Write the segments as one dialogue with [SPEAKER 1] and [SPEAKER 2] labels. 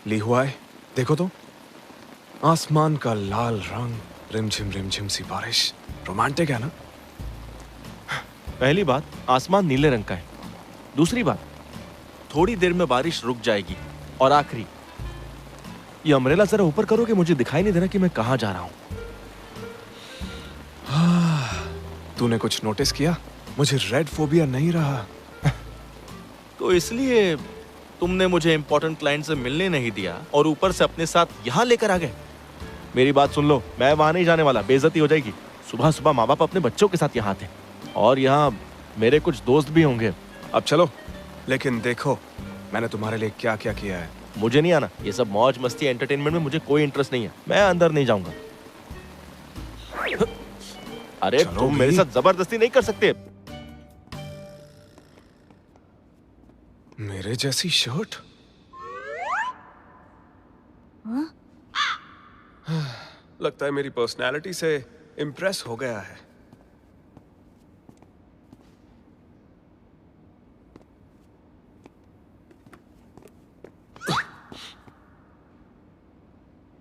[SPEAKER 1] ली हुआ है, देखो तो। आसमान का लाल रंग, रिमझिम सी बारिश। रोमांटिक है ना?
[SPEAKER 2] पहली बात, आसमान नीले रंग का है। दूसरी बात, थोड़ी देर में बारिश रुक जाएगी। और आखिरी, ये अम्ब्रेला जरा ऊपर करो कि मुझे दिखाई नहीं दे रहा कि मैं कहां जा रहा हूं।
[SPEAKER 1] तूने कुछ नोटिस किया? मुझे रेड फोबिया नहीं रहा।
[SPEAKER 2] तो इसलिए तुमने मुझे इंपॉर्टेंट क्लाइंट से मिलने नहीं दिया और ऊपर से अपने साथ यहां लेकर आ गए। मेरी बात सुन लो, मैं वहां नहीं जाने वाला, बेइज्जती हो जाएगी। सुबह सुबह माँ बाप अपने बच्चों के साथ यहाँ थे और यहाँ मेरे कुछ दोस्त भी होंगे।
[SPEAKER 1] अब चलो, लेकिन देखो मैंने तुम्हारे लिए क्या क्या किया है।
[SPEAKER 2] मुझे नहीं आना, ये सब मौज मस्ती एंटरटेनमेंट में मुझे कोई इंटरेस्ट नहीं है। मैं अंदर नहीं जाऊंगा। अरे तुम मेरे साथ जबरदस्ती नहीं कर सकते।
[SPEAKER 1] मेरे जैसी शर्ट? लगता है मेरी पर्सनैलिटी से इम्प्रेस हो गया है।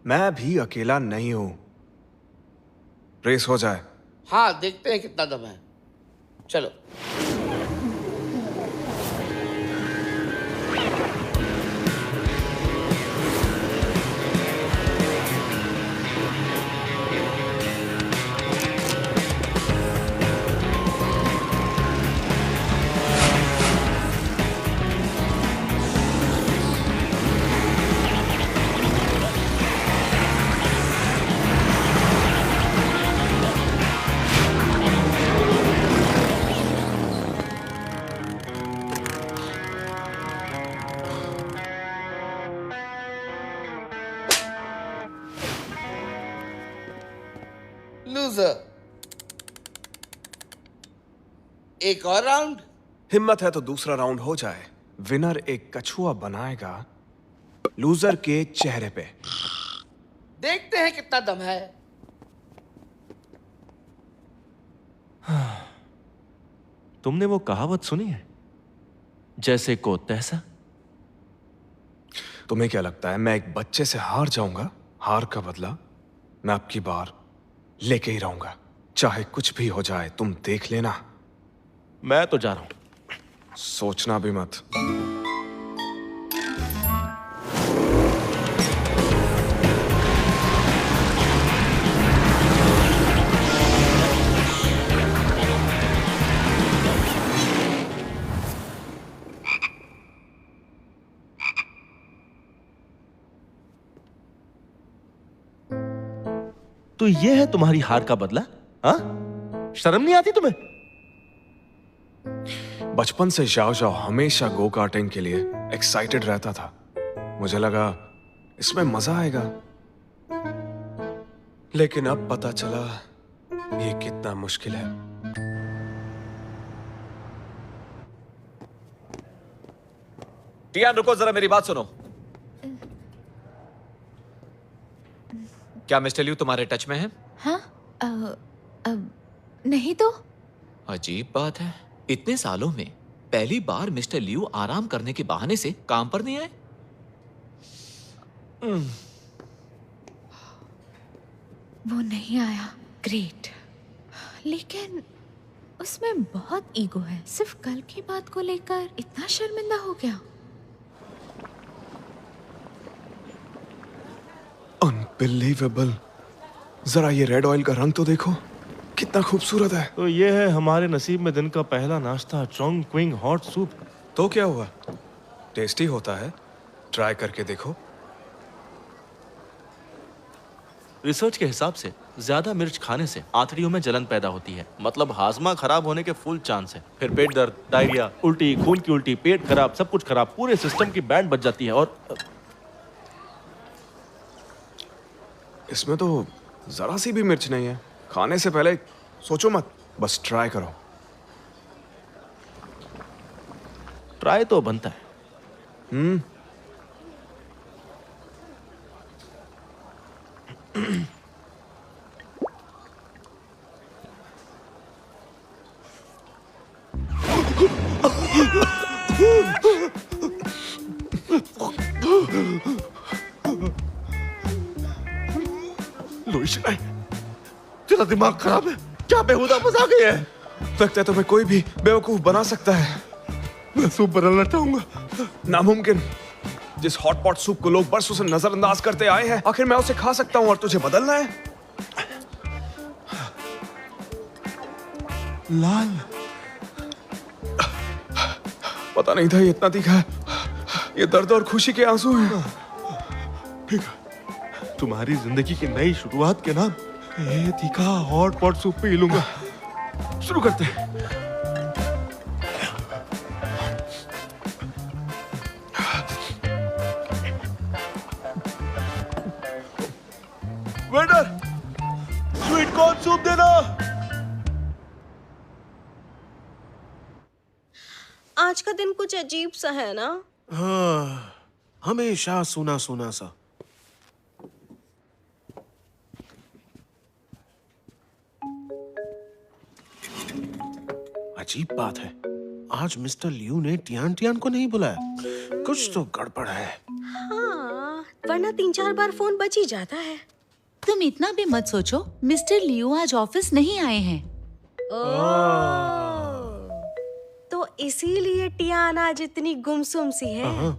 [SPEAKER 1] मैं भी अकेला नहीं हूं। रेस हो जाए।
[SPEAKER 3] हाँ, देखते हैं कितना दम है। चलो। लूजर। एक और राउंड?
[SPEAKER 1] हिम्मत है तो दूसरा राउंड हो जाए। विनर एक कछुआ बनाएगा लूजर के चेहरे पे।
[SPEAKER 3] देखते हैं कितना दम है।
[SPEAKER 2] तुमने वो कहावत सुनी है, जैसे को तैसा?
[SPEAKER 1] तुम्हें क्या लगता है मैं एक बच्चे से हार जाऊंगा? हार का बदला मैं आपकी बार लेके ही रहूंगा, चाहे कुछ भी हो जाए। तुम देख लेना।
[SPEAKER 2] मैं तो जा रहा हूं।
[SPEAKER 1] सोचना भी मत।
[SPEAKER 2] तो ये है तुम्हारी हार का बदला? हाँ, शर्म नहीं आती तुम्हें?
[SPEAKER 1] बचपन से जाओ जाओ हमेशा गो कार्टिंग के लिए एक्साइटेड रहता था। मुझे लगा इसमें मजा आएगा, लेकिन अब पता चला ये कितना मुश्किल है।
[SPEAKER 4] टियान, रुको जरा, मेरी बात सुनो। क्या मिस्टर लियू तुम्हारे टच में है?
[SPEAKER 5] हाँ? नहीं तो।
[SPEAKER 4] अजीब बात है, इतने सालों में पहली बार मिस्टर लियू आराम करने के बहाने से काम पर नहीं आए।
[SPEAKER 5] वो नहीं आया, ग्रेट। लेकिन उसमें बहुत ईगो है। सिर्फ कल की बात को लेकर इतना शर्मिंदा हो गया।
[SPEAKER 1] अनबिलीवेबल। जरा ये रेड ऑयल का रंग तो देखो, कितना खूबसूरत है।
[SPEAKER 2] तो ये है हमारे नसीब में दिन का पहला नाश्ता, चोंग क्विंग हॉट सूप।
[SPEAKER 1] तो क्या हुआ? टेस्टी होता है, ट्राई करके देखो।
[SPEAKER 2] रिसर्च के हिसाब से ज्यादा मिर्च खाने से आंतड़ियों में जलन पैदा होती है, मतलब हाजमा खराब होने के फुल चांस है। फिर पेट दर्द, डायरिया, उल्टी, खून की उल्टी, पेट खराब, सब कुछ खराब, पूरे सिस्टम की बैंड बज जाती है। और
[SPEAKER 1] इसमें तो जरा सी भी मिर्च नहीं है। खाने से पहले सोचो मत, बस ट्राई करो।
[SPEAKER 2] ट्राई तो बनता है। लुइशियान, तेरा दिमाग खराब है क्या? बेहुदा मजाक है।
[SPEAKER 1] लगता है तुम्हें कोई भी बेवकूफ बना सकता है।
[SPEAKER 2] मैं सूप बदलना चाहूंगा।
[SPEAKER 1] नामुमकिन। जिस हॉटपॉट सूप को लोग बरसों से नजरअंदाज करते आए हैं, आखिर मैं उसे खा सकता हूं और तुझे बदलना है?
[SPEAKER 2] लाल,
[SPEAKER 1] पता नहीं था ये इतना तीखा है। ये दर्द और खुशी के आंसू हैं।
[SPEAKER 2] ठीक है, तुम्हारी जिंदगी की नई शुरुआत के नाम ये तीखा हॉट पॉट सूप पी लूंगा। शुरू करते हैं। वेटर, स्वीट कॉर्न सूप देना।
[SPEAKER 6] आज का दिन कुछ अजीब सा है ना?
[SPEAKER 7] हाँ, हमेशा सुना सुना सा। अजीब बात है, आज मिस्टर लियू ने टियान टियान को नहीं बुलाया। कुछ तो गड़बड़ है।
[SPEAKER 6] हाँ, वरना 3-4 बार फोन बज ही जाता है।
[SPEAKER 8] तुम इतना भी मत सोचो, मिस्टर लियू आज ऑफिस नहीं आए हैं।
[SPEAKER 6] तो इसीलिए टियान आज इतनी गुमसुम सी है।
[SPEAKER 7] हाँ,
[SPEAKER 5] हाँ?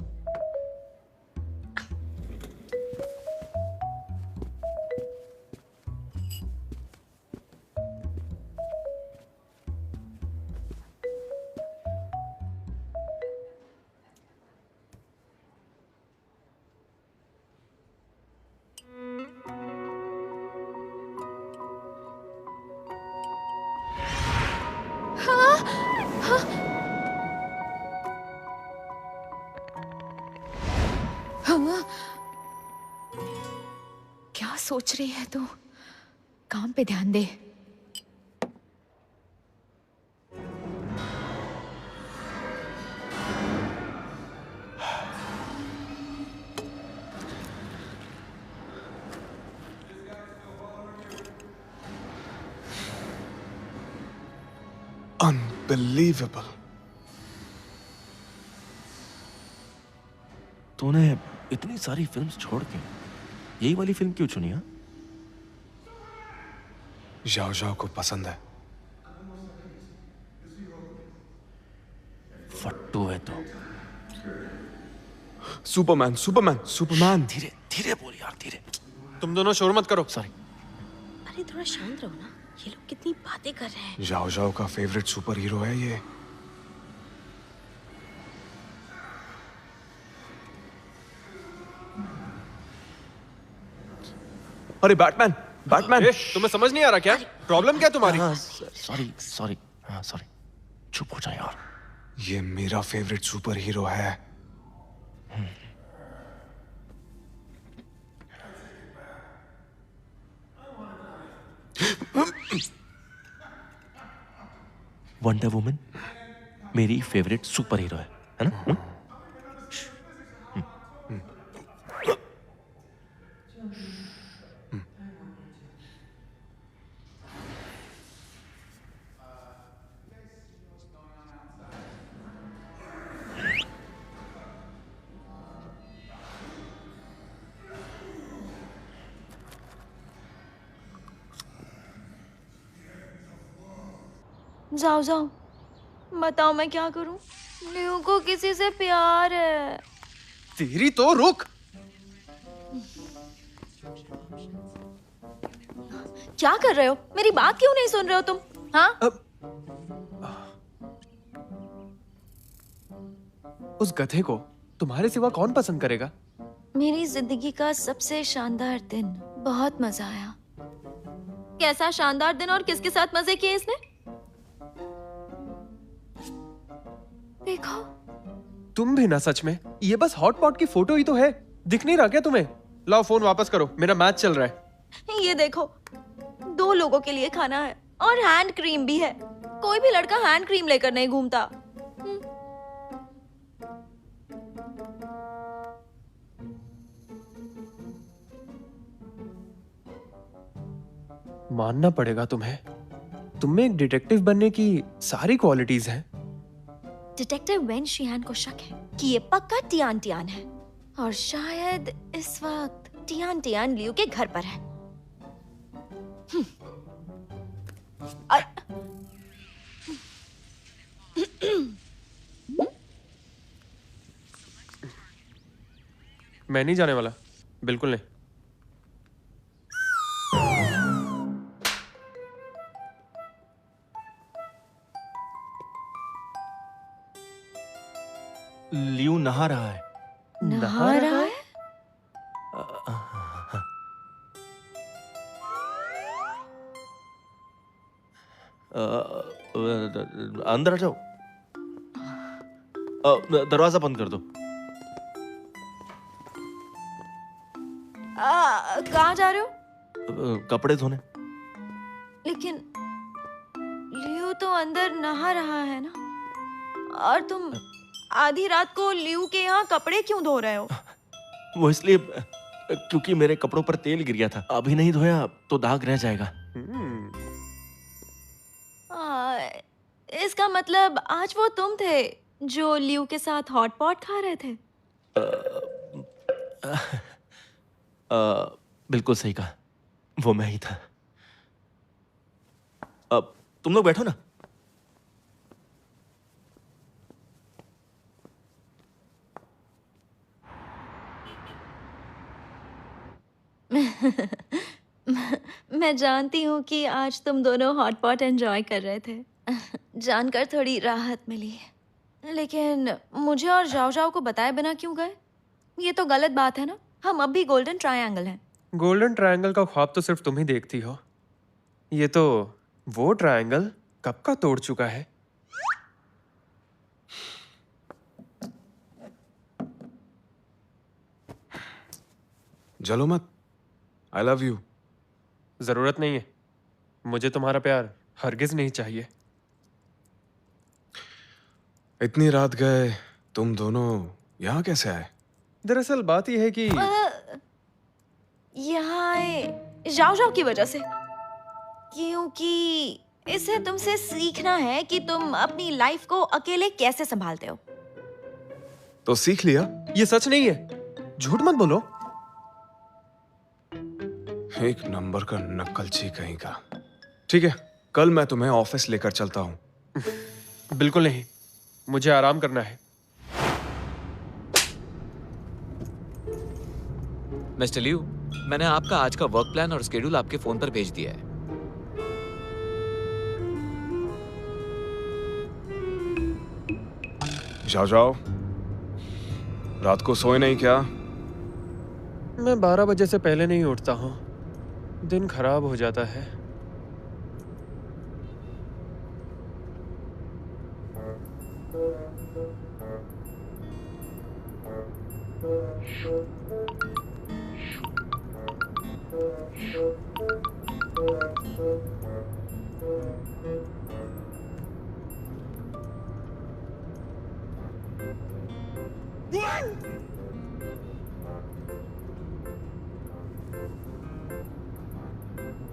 [SPEAKER 5] क्या सोच रही है तू? काम पे ध्यान दे।
[SPEAKER 1] Unbelievable.
[SPEAKER 2] तूने इतनी सारी फिल्म्स छोड़ के यही वाली फिल्म क्यों चुनी? हाँ,
[SPEAKER 1] जाओ जाओ को पसंद है।
[SPEAKER 2] फट्टू है तो।
[SPEAKER 1] Superman Superman Superman.
[SPEAKER 2] धीरे धीरे बोल यार, धीरे।
[SPEAKER 7] तुम दोनों शोर मत करो।
[SPEAKER 2] सॉरी।
[SPEAKER 6] अरे थोड़ा शांत रहो ना, ये लोग कितनी बातें कर रहे हैं।
[SPEAKER 1] जाओ जाओ का फेवरेट सुपर हीरो है ये। अरे बैटमैन बैटमैन।
[SPEAKER 7] तुम्हें समझ नहीं आ रहा क्या? प्रॉब्लम क्या है तुम्हारी?
[SPEAKER 2] हाँ, सॉरी सॉरी। हाँ सॉरी। चुप हो जा यार।
[SPEAKER 1] ये मेरा फेवरेट सुपर हीरो है।
[SPEAKER 2] वंडर वुमन मेरी फेवरेट सुपर हीरो है ना?
[SPEAKER 5] जाओ जाओ, बताओ मैं क्या करूं? लियू को किसी से प्यार है।
[SPEAKER 7] तेरी तो रुक।
[SPEAKER 5] क्या कर रहे हो? मेरी बात क्यों नहीं सुन रहे हो तुम? हाँ?
[SPEAKER 7] उस गधे को तुम्हारे सिवा कौन पसंद करेगा?
[SPEAKER 5] मेरी जिंदगी का सबसे शानदार दिन। बहुत मजा आया। कैसा शानदार दिन और किसके साथ मजे किए इसने? देखो।
[SPEAKER 7] तुम भी ना सच में। ये बस हॉट पॉट की फोटो ही तो है। दिख नहीं रहा क्या तुम्हें? लाओ फोन वापस करो, मेरा मैच चल रहा है।
[SPEAKER 5] ये देखो, 2 लोगों के लिए खाना है और हैंड क्रीम भी है। कोई भी लड़का हैंड क्रीम लेकर नहीं घूमता।
[SPEAKER 7] मानना पड़ेगा तुम्हें, तुम में एक डिटेक्टिव बनने की सारी क्वालिटीज हैं।
[SPEAKER 5] डिटेक्टिव वेन शियान को शक है कि ये पक्का टियान टियान है और शायद इस वक्त टियान टियान लियू के घर पर है।
[SPEAKER 7] मैं नहीं जाने वाला, बिल्कुल नहीं।
[SPEAKER 2] लियू नहा रहा है।
[SPEAKER 5] नहा रहा है?
[SPEAKER 2] अंदर आ जाओ। दरवाजा बंद कर दो।
[SPEAKER 5] कहाँ जा रहे हो?
[SPEAKER 2] कपड़े धोने।
[SPEAKER 5] लेकिन लियू तो अंदर नहा रहा है ना, और तुम आधी रात को लियू के यहाँ कपड़े क्यों धो रहे हो?
[SPEAKER 2] वो इसलिए क्योंकि मेरे कपड़ों पर तेल गिर गया था, अभी नहीं धोया तो दाग रह जाएगा।
[SPEAKER 5] इसका मतलब आज वो तुम थे जो लियू के साथ हॉट पॉट खा रहे थे?
[SPEAKER 2] बिल्कुल सही कहा, वो मैं ही था। अब तुम लोग बैठो ना।
[SPEAKER 5] मैं जानती हूँ कि आज तुम दोनों हॉट पॉट एंजॉय कर रहे थे। जानकर थोड़ी राहत मिली। लेकिन मुझे और जाओ जाओ को बताए बिना क्यों गए? ये तो गलत बात है ना। हम अब भी गोल्डन ट्रायंगल हैं।
[SPEAKER 7] गोल्डन ट्रायंगल का ख्वाब तो सिर्फ तुम ही देखती हो। ये तो वो ट्रायंगल कब का तोड़ चुका है।
[SPEAKER 1] जलो मत, आई लव यू।
[SPEAKER 7] जरूरत नहीं है, मुझे तुम्हारा प्यार हरगिज नहीं चाहिए।
[SPEAKER 1] इतनी रात गए तुम दोनों यहाँ कैसे आए?
[SPEAKER 7] दरअसल बात यह है कि
[SPEAKER 5] यहाँ आए जाओ जाओ की वजह से, क्योंकि इसे तुमसे सीखना है कि तुम अपनी लाइफ को अकेले कैसे संभालते हो।
[SPEAKER 1] तो सीख लिया।
[SPEAKER 7] ये सच नहीं है, झूठ मत बोलो।
[SPEAKER 1] एक नंबर का नक्कलची कहीं का। ठीक है, कल मैं तुम्हें ऑफिस लेकर चलता हूँ।
[SPEAKER 7] बिल्कुल नहीं, मुझे आराम करना है।
[SPEAKER 4] मिस्टर लियू, मैंने आपका आज का वर्क प्लान और स्केड्यूल आपके फोन पर भेज दिया है।
[SPEAKER 1] जाओ जाओ, रात को सोए नहीं क्या?
[SPEAKER 7] मैं 12 बजे से पहले नहीं उठता हूँ, दिन खराब हो जाता है।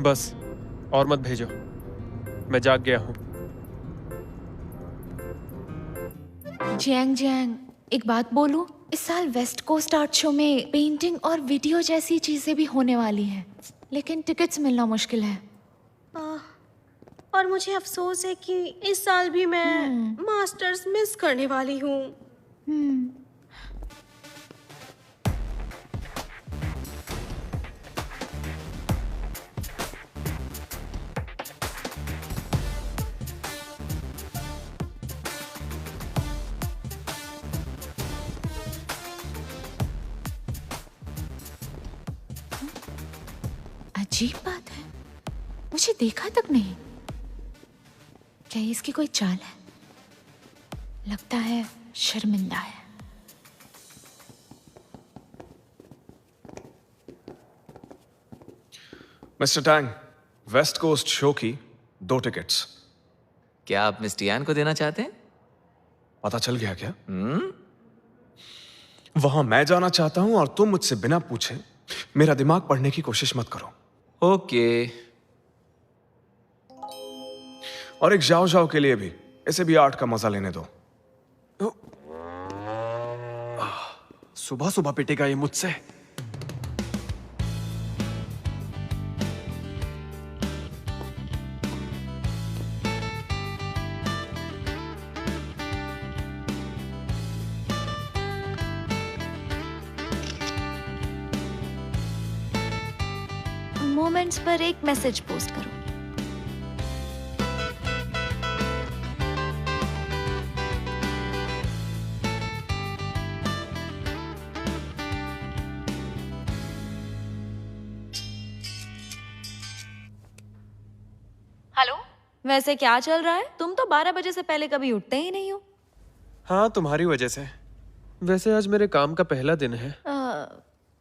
[SPEAKER 7] बस और मत भेजो, मैं जाग गया हूँ।
[SPEAKER 5] जैंग जैंग, एक बात बोलूं? इस साल वेस्ट कोस्ट आर्ट शो में पेंटिंग और वीडियो जैसी चीजें भी होने वाली हैं, लेकिन टिकट्स मिलना मुश्किल है।
[SPEAKER 6] और मुझे अफसोस है कि इस साल भी मैं मास्टर्स मिस करने वाली हूँ।
[SPEAKER 5] अजीब बात है, मुझे देखा तक नहीं। क्या ये इसकी कोई चाल है? लगता है शर्मिंदा है।
[SPEAKER 1] Mister Tang, west coast show की 2 टिकट्स।
[SPEAKER 4] क्या आप मिस टियान को देना चाहते हैं?
[SPEAKER 1] पता चल गया क्या? वहां मैं जाना चाहता हूं और तुम मुझसे बिना पूछे मेरा दिमाग पढ़ने की कोशिश मत करो।
[SPEAKER 4] ओके।
[SPEAKER 1] और एक जाओ जाओ के लिए भी, इसे भी आर्ट का मजा लेने दो।
[SPEAKER 7] सुबह सुबह पिटेगा ये मुझसे।
[SPEAKER 5] मोमेंट्स पर एक मैसेज पोस्ट करूंगी। हेलो, वैसे क्या चल रहा है? तुम तो 12 बजे से पहले कभी उठते ही नहीं हो।
[SPEAKER 7] हाँ, तुम्हारी वजह से। वैसे आज मेरे काम का पहला दिन है।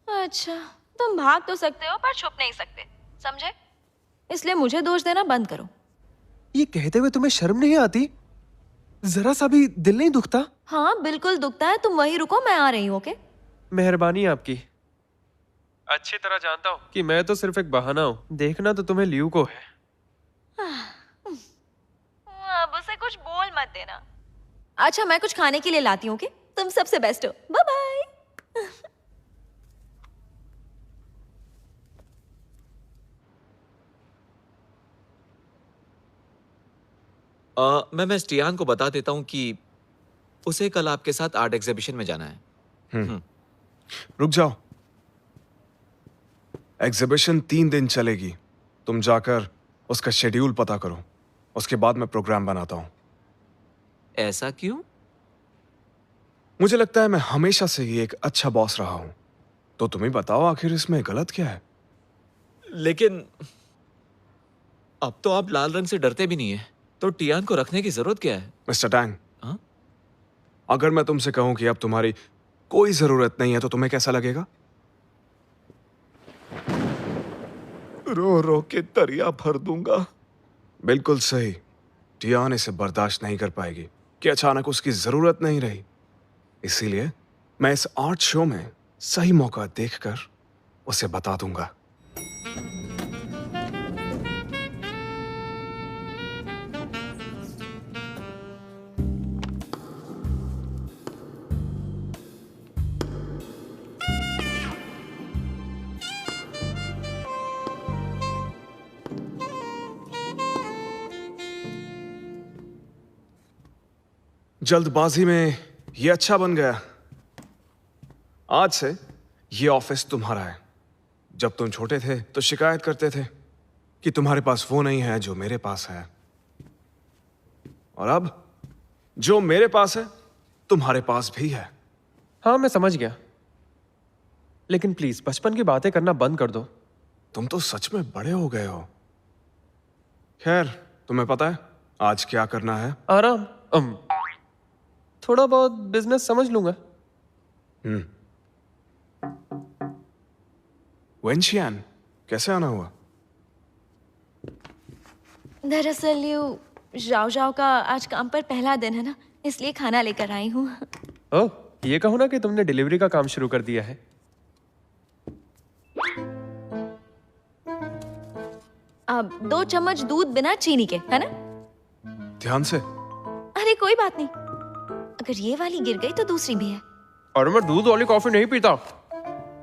[SPEAKER 5] अच्छा, तुम भाग तो सकते हो पर छुप नहीं सकते, समझे? इसलिए मुझे दोष देना बंद करो।
[SPEAKER 7] ये कहते हुए तुम्हें शर्म नहीं आती? जरा सा भी दिल नहीं दुखता?
[SPEAKER 5] हाँ बिल्कुल दुखता है। तुम वहीं रुको, मैं आ रही हूँ। ओके?
[SPEAKER 7] मेहरबानी आपकी। अच्छी तरह जानता हूँ कि मैं तो सिर्फ एक बहाना हूँ। देखना तो तुम्हें लियू को है।
[SPEAKER 5] अब उसे कुछ बोल मत देना। अच्छा, मैं कुछ खाने के लिए लाती हूँ। ओके? तुम सबसे बेस्ट हो। Bye bye.
[SPEAKER 4] मैं मिस टियान को बता देता हूँ कि उसे कल आपके साथ आर्ट एग्जीबिशन में जाना है।
[SPEAKER 1] रुक जाओ। एग्जीबिशन 3 दिन चलेगी। तुम जाकर उसका शेड्यूल पता करो, उसके बाद मैं प्रोग्राम बनाता हूं।
[SPEAKER 4] ऐसा क्यों?
[SPEAKER 1] मुझे लगता है मैं हमेशा से ही एक अच्छा बॉस रहा हूं, तो तुम ही बताओ आखिर इसमें गलत क्या है?
[SPEAKER 4] लेकिन अब तो आप लाल रंग से डरते भी नहीं है, तो टियान को रखने की जरूरत क्या है?
[SPEAKER 1] मिस्टर टैंग,
[SPEAKER 4] हाँ?
[SPEAKER 1] अगर मैं तुमसे कहूं कि अब तुम्हारी कोई जरूरत नहीं है तो तुम्हें कैसा लगेगा?
[SPEAKER 2] रो रो के दरिया भर दूंगा।
[SPEAKER 1] बिल्कुल सही। टियान इसे बर्दाश्त नहीं कर पाएगी कि अचानक उसकी जरूरत नहीं रही। इसीलिए मैं इस आर्ट शो में सही मौका देखकर उसे बता दूंगा। जल्दबाजी में ये अच्छा बन गया। आज से ये ऑफिस तुम्हारा है। जब तुम छोटे थे तो शिकायत करते थे कि तुम्हारे पास वो नहीं है जो मेरे पास है, और अब जो मेरे पास है तुम्हारे पास भी है।
[SPEAKER 7] हाँ, मैं समझ गया, लेकिन प्लीज बचपन की बातें करना बंद कर दो।
[SPEAKER 1] तुम तो सच में बड़े हो गए हो। खैर, तुम्हें पता है आज क्या करना है?
[SPEAKER 7] आराम। थोड़ा बहुत बिजनेस समझ लूंगा।
[SPEAKER 1] वेंशियान, कैसे आना हुआ?
[SPEAKER 5] दरअसल जाओ जाओ का आज काम पर पहला दिन है ना, इसलिए खाना लेकर आई हूँ।
[SPEAKER 7] ओह, ये कहो ना कि तुमने डिलीवरी का काम शुरू कर दिया है।
[SPEAKER 5] अब 2 चम्मच दूध बिना चीनी के, है ना?
[SPEAKER 1] ध्यान से।
[SPEAKER 5] अरे कोई बात नहीं, अगर ये वाली गिर गई तो दूसरी भी है।
[SPEAKER 7] और मैं दूध वाली कॉफी नहीं पीता।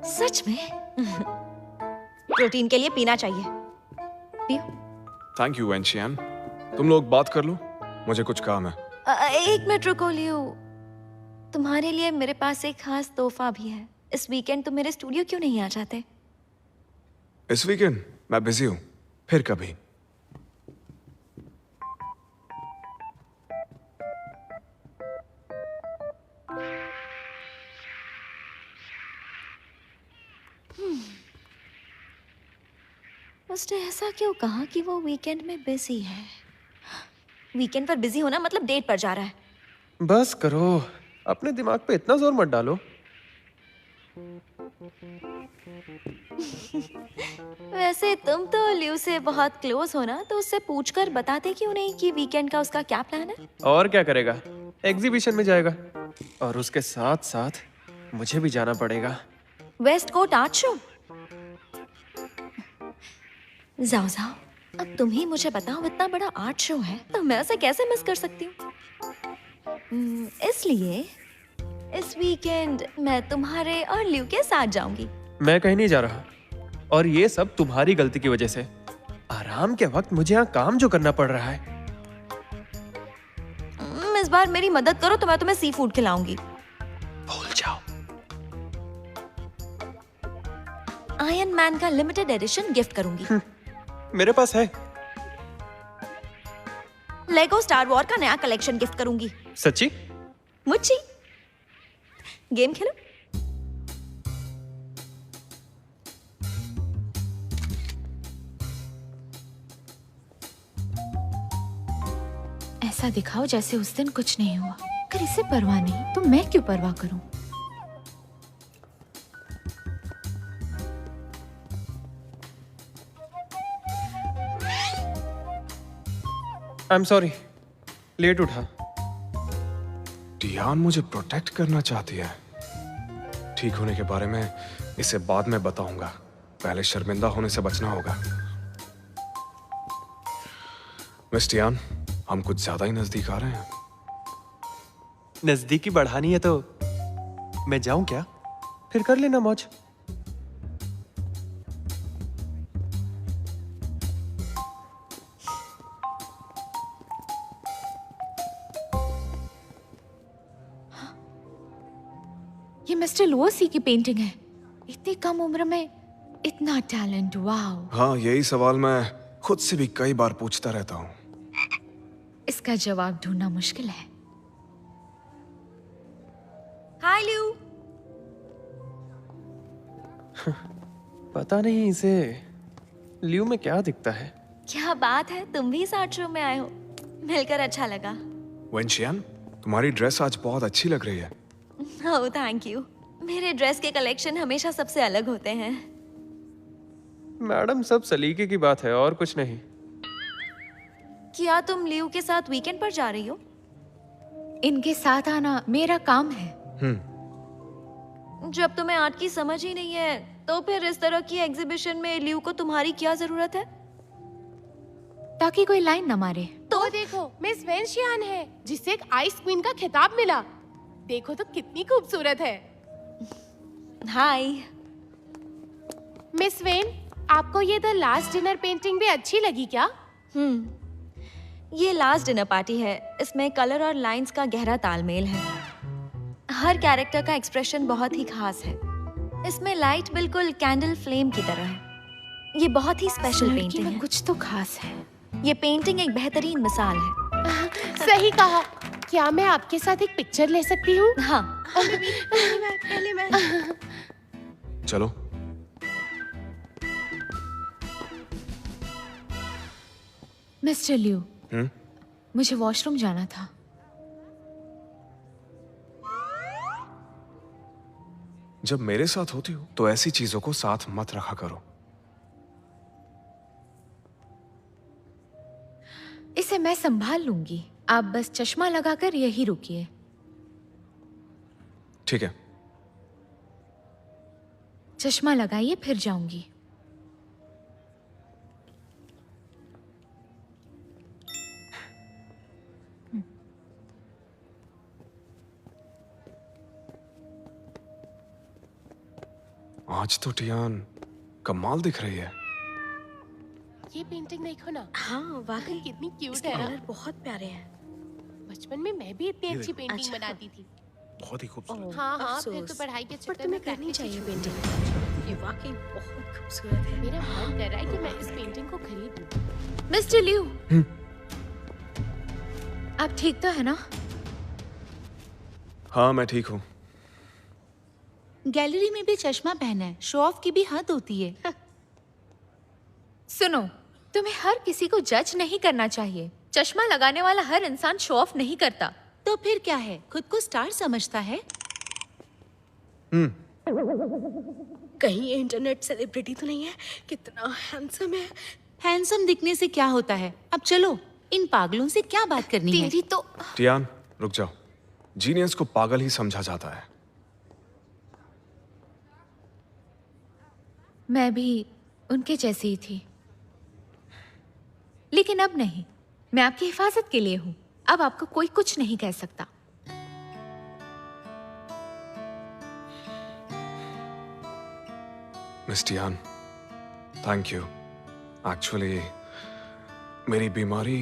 [SPEAKER 5] सच में? प्रोटीन के लिए पीना चाहिए। पियो।
[SPEAKER 1] थैंक यू वेंशियान। तुम लोग बात कर लो, मुझे कुछ काम है।
[SPEAKER 5] एक मिनट रुको लियो, तुम्हारे लिए मेरे पास एक खास तोहफा भी है। इस वीकेंड तुम मेरे स्टूडियो क्यों नहीं आ जाते?
[SPEAKER 1] इस वीकेंड मैं बिजी हूँ, फिर कभी।
[SPEAKER 5] उसने ऐसा क्यों कहा कि वो वीकेंड में बिजी है? वीकेंड पर बिजी होना मतलब डेट पर जा रहा है।
[SPEAKER 7] बस करो, अपने दिमाग पे इतना जोर मत डालो।
[SPEAKER 5] वैसे तुम तो लियू से बहुत क्लोज हो ना, तो उससे पूछकर बताते क्यों नहीं कि वीकेंड का उसका क्या प्लान है?
[SPEAKER 7] और क्या करेगा, एग्जीबिशन में जाएगा, और उसके साथ साथ मुझे भी जाना पड़ेगा।
[SPEAKER 5] West coast art show? जाओ जाओ, अब तुम ही मुझे बताओ, इतना बड़ा आर्ट शो है तो मैं उसे कैसे मिस कर सकती हूँ? इसलिए इस वीकेंड मैं तुम्हारे और लियू के साथ जाऊंगी।
[SPEAKER 7] मैं कहीं नहीं जा रहा, और ये सब तुम्हारी गलती की वजह से। आराम के वक्त मुझे यहाँ काम जो करना पड़ रहा है।
[SPEAKER 5] इस बार मेरी मदद करो तो मैं तुम्हें सी फूड खिलाऊंगी।
[SPEAKER 7] भूल जाओ।
[SPEAKER 5] आयरन मैन का लिमिटेड एडिशन गिफ्ट करूंगी।
[SPEAKER 7] मेरे पास है।
[SPEAKER 5] लेगो स्टार वॉर का नया कलेक्शन गिफ्ट करूंगी।
[SPEAKER 7] सच्ची?
[SPEAKER 5] मुच्ची। गेम खेलो।
[SPEAKER 8] ऐसा दिखाओ जैसे उस दिन कुछ नहीं हुआ। अगर इसे परवाह नहीं तो मैं क्यों परवाह करूं?
[SPEAKER 7] आई एम सॉरी, लेट उठा।
[SPEAKER 1] टियान मुझे प्रोटेक्ट करना चाहती है। ठीक होने के बारे में इसे बाद में बताऊंगा। पहले शर्मिंदा होने से बचना होगा। मिस टियान, हम कुछ ज्यादा ही नजदीक आ रहे हैं।
[SPEAKER 7] नजदीकी बढ़ानी है तो मैं जाऊं क्या? फिर कर लेना मौज।
[SPEAKER 8] ये मिस्टर लुओसी की पेंटिंग है। इतनी कम उम्र में इतना टैलेंट, वाओ।
[SPEAKER 1] हाँ, यही सवाल मैं खुद से भी कई बार पूछता रहता हूँ।
[SPEAKER 8] इसका जवाब ढूंढना मुश्किल है।
[SPEAKER 5] हाय लियो।
[SPEAKER 7] पता नहीं इसे लियो में क्या दिखता है।
[SPEAKER 5] क्या बात है, तुम भी इस आर्ट शो में आए हो। मिलकर अच्छा लगा।
[SPEAKER 1] वेंशियान, तुम्हारी ड्रेस आज बहुत अच्छी लग रही है।
[SPEAKER 5] Oh thank you. मेरे ड्रेस के कलेक्शन हमेशा सबसे अलग होते हैं।
[SPEAKER 7] मैडम, सब सलीके की बात है और कुछ नहीं।
[SPEAKER 5] क्या तुम लियो के साथ वीकेंड पर जा रही हो?
[SPEAKER 8] इनके साथ आना मेरा काम है।
[SPEAKER 5] जब तुम्हें आर्ट की समझ ही नहीं है तो फिर इस तरह की एग्जीबिशन में लियो को तुम्हारी क्या जरूरत है?
[SPEAKER 8] ताकि कोई लाइन न मारे।
[SPEAKER 6] तो देखो, मिस वेंशियान है जिसे एक आइस क्वीन का खिताब मिला। देखो तो कितनी खूबसूरत है।
[SPEAKER 5] हाय।
[SPEAKER 6] मिस वेन, आपको ये द लास्ट डिनर पेंटिंग भी अच्छी लगी क्या?
[SPEAKER 5] ये लास्ट डिनर पार्टी है। इसमें कलर और लाइंस का गहरा तालमेल है। हर कैरेक्टर का एक्सप्रेशन बहुत ही खास है। इसमें लाइट बिल्कुल कैंडल फ्लेम की तरह है। ये बहुत ही स्पेशल
[SPEAKER 8] लड़की
[SPEAKER 5] पेंटिंग
[SPEAKER 8] में
[SPEAKER 5] है।
[SPEAKER 8] कुछ तो खास है।
[SPEAKER 5] ये पेंटिंग एक बेहतरीन मिसाल है।
[SPEAKER 6] सही कहा। क्या मैं आपके साथ एक पिक्चर ले सकती हूँ?
[SPEAKER 5] हाँ।
[SPEAKER 6] पहले मैं।
[SPEAKER 1] चलो।
[SPEAKER 8] मिस्टर लियो, मुझे वॉशरूम जाना था।
[SPEAKER 1] जब मेरे साथ होती हो तो ऐसी चीजों को साथ मत रखा करो।
[SPEAKER 8] इसे मैं संभाल लूंगी। आप बस चश्मा लगाकर यही रुकिए।
[SPEAKER 1] ठीक है।
[SPEAKER 8] चश्मा लगाइए, फिर जाऊंगी।
[SPEAKER 1] आज तो टियान कमाल दिख रही है।
[SPEAKER 6] ये पेंटिंग देखो ना।
[SPEAKER 9] हाँ वाकई
[SPEAKER 6] कितनी क्यूट
[SPEAKER 9] इसके
[SPEAKER 6] है ना।
[SPEAKER 9] कलर बहुत प्यारे हैं।
[SPEAKER 6] बचपन में मैं भी इतनी अच्छी पेंटिंग बनाती थी।
[SPEAKER 2] बहुत ही खूबसूरत।
[SPEAKER 6] हाँ हाँ, फिर
[SPEAKER 9] अफसोस।
[SPEAKER 6] तो पढ़ाई के
[SPEAKER 9] पर
[SPEAKER 6] चक्कर
[SPEAKER 9] तुम्हें
[SPEAKER 6] में
[SPEAKER 9] करनी
[SPEAKER 6] practice ही
[SPEAKER 9] चाहिए
[SPEAKER 6] छूट गई।
[SPEAKER 9] पेंटिंग। ये वाकई बहुत खूबसूरत है।
[SPEAKER 6] मेरा मन कर रहा है कि मैं इस पेंटिंग को खरीद लूं।
[SPEAKER 8] मिस्टर लियो, आप ठीक तो है ना?
[SPEAKER 1] हाँ, मैं ठीक हूँ।
[SPEAKER 8] गैलरी में भी चश्मा पहना है। शो ऑफ की भी हद होती है। सुनो, तुम्हें हर किसी को जज नहीं करना चाहिए। चश्मा लगाने वाला हर इंसान शो ऑफ नहीं करता। तो फिर क्या है, खुद को स्टार समझता है।
[SPEAKER 9] कहीं ये इंटरनेट सेलिब्रिटी तो नहीं है? कितना हैंडसम है।
[SPEAKER 8] हैंडसम दिखने से क्या होता है? अब चलो, इन पागलों से क्या बात करनी है?
[SPEAKER 6] तेरी तो
[SPEAKER 1] टियान, रुक जाओ। जीनियस को पागल ही समझा जाता है।
[SPEAKER 8] मैं भी उनके जैसी ही थी, लेकिन अब नहीं। मैं आपकी हिफाजत के लिए हूं। अब आपको कोई कुछ नहीं कह सकता।
[SPEAKER 1] Miss Tian, thank you. Actually मेरी बीमारी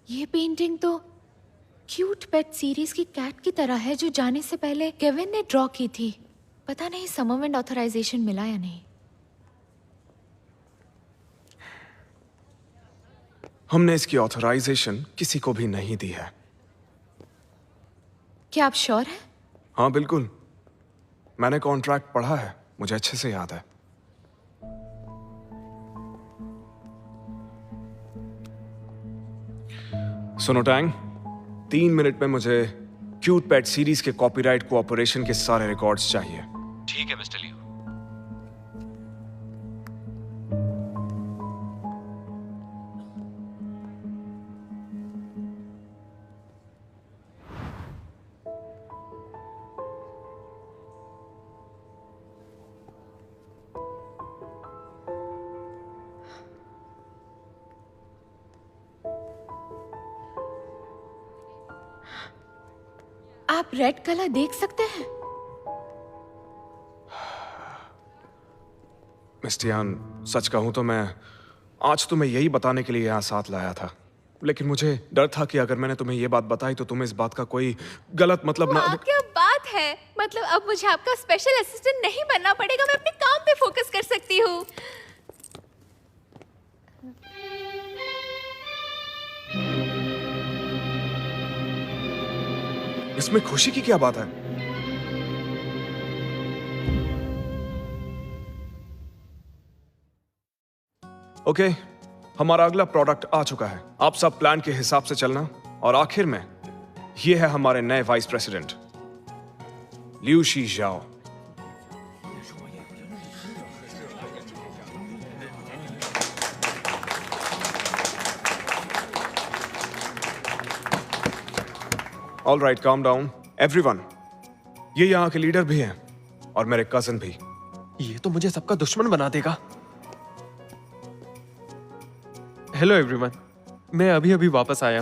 [SPEAKER 8] ये पेंटिंग तो क्यूट पेट सीरीज की कैट की तरह है जो जाने से पहले केविन ने ड्रॉ की थी। पता नहीं समरविंड ऑथराइजेशन मिला या नहीं।
[SPEAKER 1] हमने इसकी ऑथराइजेशन किसी को भी नहीं दी है।
[SPEAKER 8] क्या आप श्योर हैं?
[SPEAKER 1] हाँ बिल्कुल, मैंने कॉन्ट्रैक्ट पढ़ा है, मुझे अच्छे से याद है। सुनो टैंग, 3 मिनट में मुझे क्यूट पेट सीरीज के कॉपीराइट कोऑपरेशन के सारे रिकॉर्ड्स चाहिए।
[SPEAKER 4] ठीक है मिस्टर लियो।
[SPEAKER 8] आप रेड कलर देख सकते हैं?
[SPEAKER 1] मिस्टियान, सच कहूं तो मैं आज तुम्हें यही बताने के लिए यहाँ साथ लाया था, लेकिन मुझे डर था कि अगर मैंने तुम्हें ये बात बताई तो तुम्हें इस बात का कोई गलत मतलब ना।
[SPEAKER 8] वाह, क्या बात है। मतलब अब मुझे आपका स्पेशल असिस्टेंट नहीं बनना पड़ेगा, मैं अपने काम पे फोकस कर सकती हूँ।
[SPEAKER 1] इसमें खुशी की क्या बात है? ओके, हमारा अगला प्रोडक्ट आ चुका है। आप सब प्लान के हिसाब से चलना, और आखिर में ये है हमारे नए वाइस प्रेसिडेंट लियू शी जाओ। All right, calm down everyone. ये यहाँ के लीडर भी हैं और मेरे कजन भी।
[SPEAKER 7] ये तो मुझे सबका दुश्मन बना देगा। हेलो एवरीवन, मैं अभी अभी वापस आया हूं।